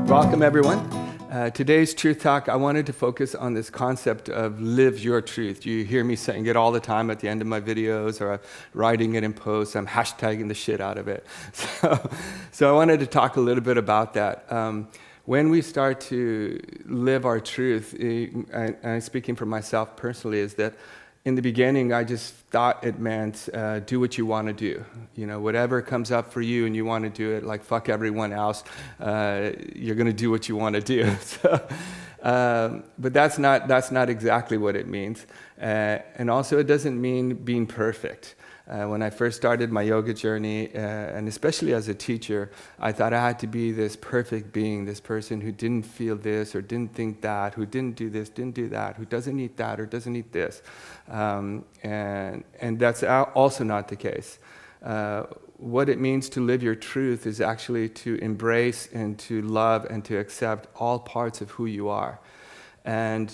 Welcome, everyone. Today's Truth Talk, I wanted to focus on this concept of live your truth. You hear me saying it all the time at the end of my videos, or I'm writing it in posts. I'm hashtagging the shit out of it. So I wanted to talk a little bit about that. When we start to live our truth, I'm speaking for myself personally, is that in the beginning, I just thought it meant do what you want to do. You know, whatever comes up for you and you want to do it, like fuck everyone else, you're going to do what you want to do. But that's not exactly what it means. And also, it doesn't mean being perfect. When I first started my yoga journey, and especially as a teacher, I thought I had to be this perfect being, this person who didn't feel this or didn't think that, who didn't do this, didn't do that, who doesn't eat that or doesn't eat this. And that's also not the case. What it means to live your truth is actually to embrace and to love and to accept all parts of who you are. And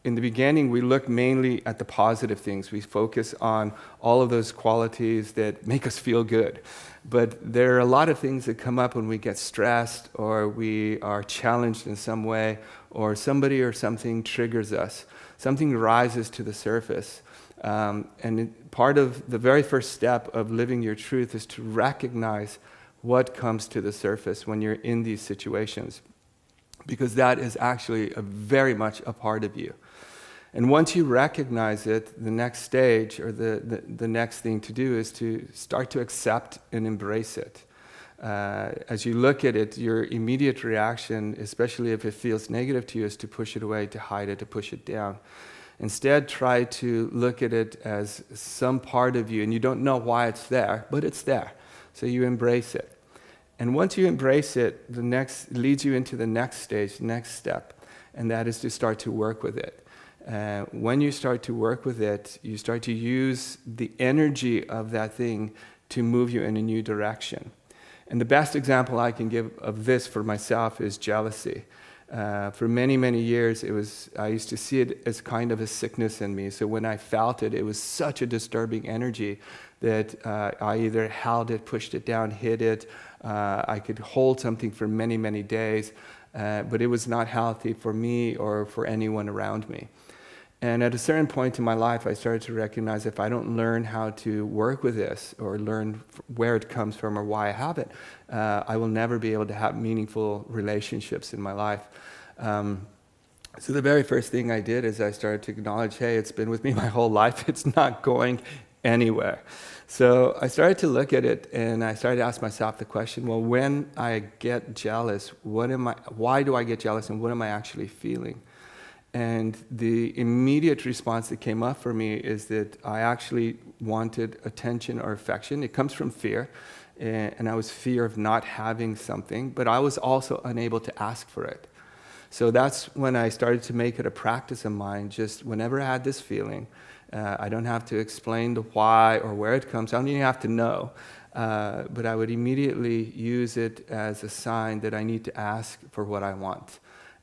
in the beginning, we look mainly at the positive things. We focus on all of those qualities that make us feel good. But there are a lot of things that come up when we get stressed or we are challenged in some way, or somebody or something triggers us. Something rises to the surface. Part of the very first step of living your truth is to recognize what comes to the surface when you're in these situations, because that is actually very much a part of you. And once you recognize it, the next stage or the next thing to do is to start to accept and embrace it. As you look at it, your immediate reaction, especially if it feels negative to you, is to push it away, to hide it, to push it down. Instead, try to look at it as some part of you, and you don't know why it's there, but it's there. So you embrace it. And once you embrace it, the next leads you into the next stage, next step, and that is to start to work with it. When you start to work with it, you start to use the energy of that thing to move you in a new direction. And the best example I can give of this for myself is jealousy. For many, many years, I used to see it as kind of a sickness in me. So when I felt it, it was such a disturbing energy that I either held it, pushed it down, hid it. I could hold something for many, many days, but it was not healthy for me or for anyone around me. And at a certain point in my life, I started to recognize if I don't learn how to work with this or learn where it comes from or why I have it, I will never be able to have meaningful relationships in my life. So the very first thing I did is I started to acknowledge, hey, it's been with me my whole life. It's not going anywhere. So I started to look at it and I started to ask myself the question, well, when I get jealous, why do I get jealous and what am I actually feeling? And the immediate response that came up for me is that I actually wanted attention or affection. It comes from fear, and I was fear of not having something, but I was also unable to ask for it. So that's when I started to make it a practice of mine. Just whenever I had this feeling, I don't have to explain the why or where it comes. I don't even have to know. But I would immediately use it as a sign that I need to ask for what I want.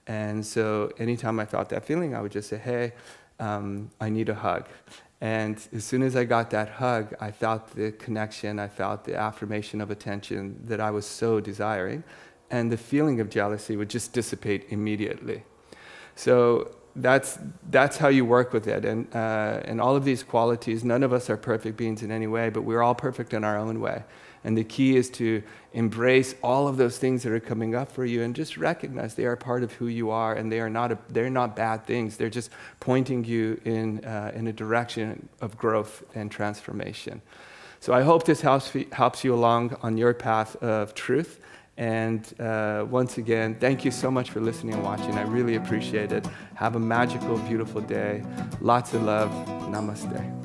And so anytime I felt that feeling, I would just say, hey, I need a hug. And as soon as I got that hug, I felt the connection, I felt the affirmation of attention that I was so desiring. And the feeling of jealousy would just dissipate immediately. So that's how you work with it. And all of these qualities, none of us are perfect beings in any way, but we're all perfect in our own way. And the key is to embrace all of those things that are coming up for you and just recognize they are part of who you are, and they're not bad things. They're just pointing you in a direction of growth and transformation. So I hope this helps you along on your path of truth. And once again, thank you so much for listening and watching. I really appreciate it. Have a magical, beautiful day. Lots of love. Namaste.